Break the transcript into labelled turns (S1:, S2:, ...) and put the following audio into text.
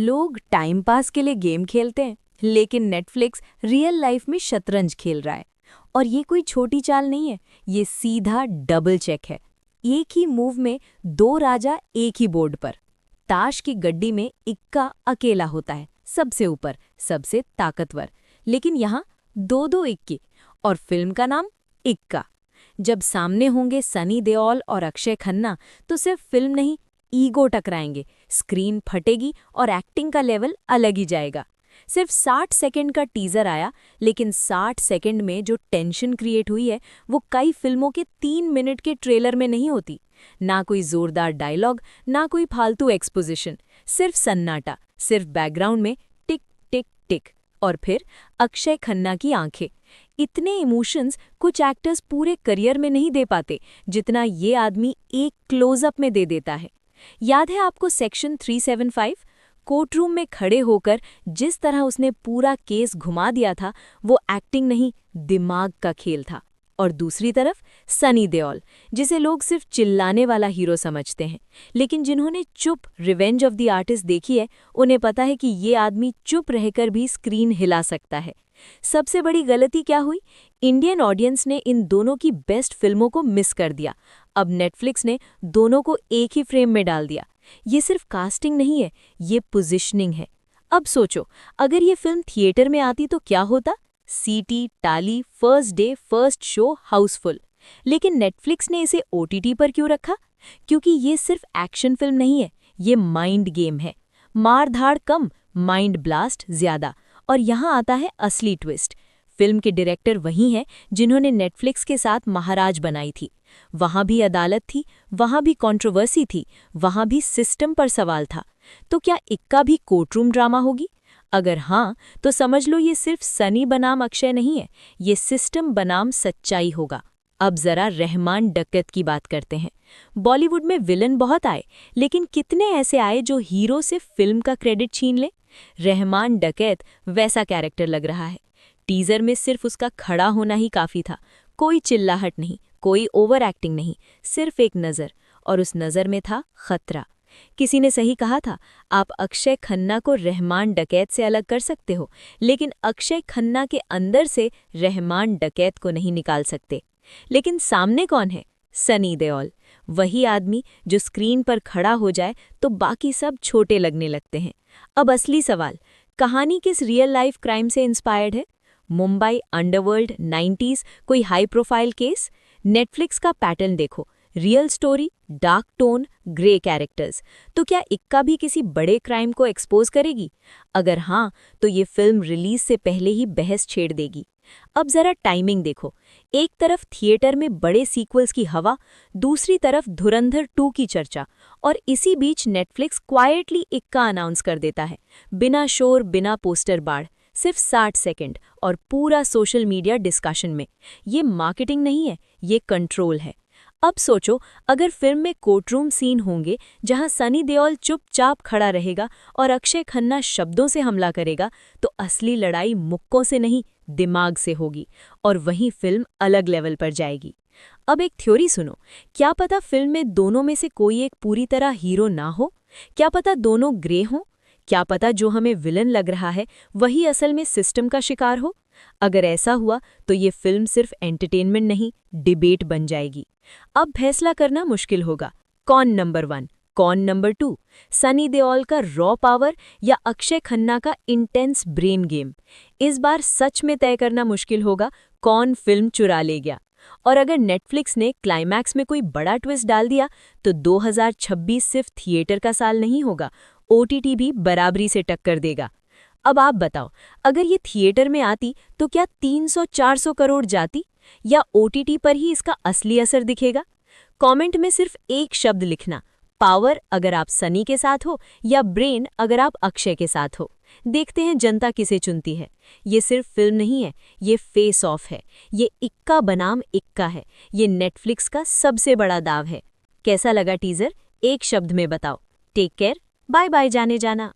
S1: लोग time pass के लिए गेम खेलते हैं, लेकिन नेटफ्लिक्स रियल लाइफ में शतरंज खेल रहा है। और ये कोई छोटी चाल नहीं है, ये सीधा डबल चेक है। एक ही मूव में दो राजा एक ही बोर्ड पर। ताश की गड्डी में इक्का अकेला होता है, सबसे ऊपर, सबसे ताकतवर। लेकिन यहाँ दो दो इक्की, और फिल्म का नाम इक्का। जब सामने होंगे सनी देओल और अक्षय खन्ना, तो सिर्फ फिल्म नहीं, ईगो टकराएंगे, स्क्रीन फटेगी और एक्टिंग का लेवल अलग ही जाएगा। सिर्फ 60 सेकंड का टीजर आया, लेकिन 60 सेकंड में जो टेंशन क्रिएट हुई है वो कई फिल्मों के 3 मिनट के ट्रेलर में नहीं होती। ना कोई जोरदार डायलॉग, ना कोई फालतू एक्सपोजिशन, सिर्फ सन्नाटा, सिर्फ बैकग्राउंड में टिक टिक टिक, और फिर अक्षय खन्ना की आंखें। इतने इमोशंस कुछ एक्टर्स पूरे करियर में नहीं दे पाते, जितना ये आदमी एक क्लोजअप में दे देता है। याद है आपको सेक्शन 375? कोर्ट रूम में खड़े होकर जिस तरह उसने पूरा केस घुमा दिया था, वो एक्टिंग नहीं, दिमाग का खेल था। और दूसरी तरफ सनी देओल, जिसे लोग सिर्फ चिल्लाने वाला हीरो समझते हैं, लेकिन जिन्होंने चुप रिवेंज ऑफ द आर्टिस्ट देखी है, उन्हें पता है कि ये आदमी चुप रहकर भी स्क्रीन हिला सकता है। सबसे बड़ी गलती क्या हुई? इंडियन ऑडियंस ने इन दोनों की बेस्ट फिल्मों को मिस कर दिया। अब नेटफ्लिक्स ने दोनों को एक ही फ्रेम में डाल दिया। ये सिर्फ कास्टिंग नहीं है, ये पोजीशनिंग है। अब सोचो, अगर ये फिल्म थिएटर में आती तो क्या होता? सीटी, टाली, first day, first show, Housefull. लेकिन नेटफ्लिक्स ने इसे ओटीटी पर क्यों रखा? क्योंकि ये सिर्फ एक्शन फिल्म नहीं है, ये माइंड गेम है। मार धाड़ कम, माइंड ब्लास्ट ज्यादा। और यहाँ आता है असली ट्विस्ट। फिल्म के डायरेक्टर वही हैं जिन्होंने नेटफ्लिक्स के साथ महाराज बनाई थी। वहाँ भी अदालत थी, वहाँ भी कंट्रोवर्सी थी, वहाँ भी सिस्टम पर सवाल था। तो क्या इक्का भी कोर्टरूम ड्रामा होगी? अगर हाँ, तो समझ लो ये सिर्फ सनी बनाम अक्षय नहीं है, ये सिस्टम बनाम सच्चाई होगा। अब जरा रहमान डकैत की बात करते हैं। बॉलीवुड में विलन बहुत आए, लेकिन कितने ऐसे आए जो हीरो से फिल्म का क्रेडिट छीन ले? रहमान डकैत वैसा कैरेक्टर लग रहा है। टीजर में सिर्फ उसका खड़ा होना ही काफी था, कोई चिल्लाहट नहीं, कोई ओवर एक्टिंग नहीं, सिर्फ एक नज़र, और उस नज़र में था खतरा। किसी ने सही कहा था, आप अक्षय खन्ना को रहमान डकैत से अलग कर सकते हो, लेकिन अक्षय खन्ना के अंदर से रहमान डकैत को नहीं निकाल सकते। लेकिन सामने कौन है? सनी देओल, वही आदमी जो स्क्रीन पर खड़ा हो जाए तो बाकी सब छोटे लगने लगते हैं। अब असली सवाल, कहानी किस रियल लाइफ क्राइम से इंस्पायर्ड है? मुंबई अंडरवर्ल्ड, 90s, कोई हाई प्रोफाइल केस? नेटफ्लिक्स का पैटर्न देखो, real story, dark tone, grey characters. तो क्या इक्का भी किसी बड़े क्राइम को एक्सपोज करेगी? अगर हाँ, तो ये फिल्म रिलीज से पहले ही बहस छेड़ देगी। अब जरा टाइमिंग देखो, एक तरफ थिएटर में बड़े सीक्वल्स की हवा, दूसरी तरफ धुरंधर 2 की चर्चा, और इसी बीच नेटफ्लिक्स क्वाइटली इक्का अनाउंस कर देता है, बिना शोर, बिना पोस्टर बाढ़, सिर्फ 60 सेकंड, और पूरा सोशल मीडिया डिस्कशन में। ये मार्केटिंग नहीं है, ये कंट्रोल है। अब सोचो, अगर फिल्म में कोर्टरूम सीन होंगे जहां सनी देओल चुपचाप खड़ा रहेगा और अक्षय खन्ना शब्दों से हमला करेगा, तो असली लड़ाई मुक्कों से नहीं, दिमाग से होगी, और वहीं फिल्म अलग लेवल पर जाएगी। अब एक थ्योरी सुनो, क्या पता फिल्म में दोनों में से कोई एक पूरी तरह हीरो ना हो? क्या पता दोनों ग्रे हों? क्या पता जो हमें विलन लग रहा है वही असल में सिस्टम का शिकार हो? अगर ऐसा हुआ तो ये फिल्म सिर्फ एंटरटेनमेंट नहीं, डिबेट बन जाएगी। अब फैसला करना मुश्किल होगा, कौन नंबर 1, कौन नंबर 2? सनी देओल का रॉ पावर या अक्षय खन्ना का इंटेंस ब्रेन गेम? इस बार सच में तय करना मुश्किल होगा कौन फिल्म चुरा ले गया। और अगर नेटफ्लिक्स ने क्लाइमैक्स में कोई बड़ा ट्विस्ट डाल दिया, तो 2026 सिर्फ थिएटर का साल नहीं होगा, ओटीटी भी बराबरी से टक्कर देगा। अब आप बताओ, अगर ये थिएटर में आती तो क्या 300-400 करोड़ जाती, या ओटीटी पर ही इसका असली असर दिखेगा? कमेंट में सिर्फ एक शब्द लिखना, पावर अगर आप सनी के साथ हो, या ब्रेन अगर आप अक्षय के साथ हो। देखते हैं जनता किसे चुनती है। ये सिर्फ फिल्म नहीं है, ये फेस ऑफ है, ये इक्का बनाम इक्का है, ये नेटफ्लिक्स का सबसे बड़ा दाव है। कैसा लगा टीजर? एक शब्द में बताओ। टेक केयर, बाय बाय जाने जाना।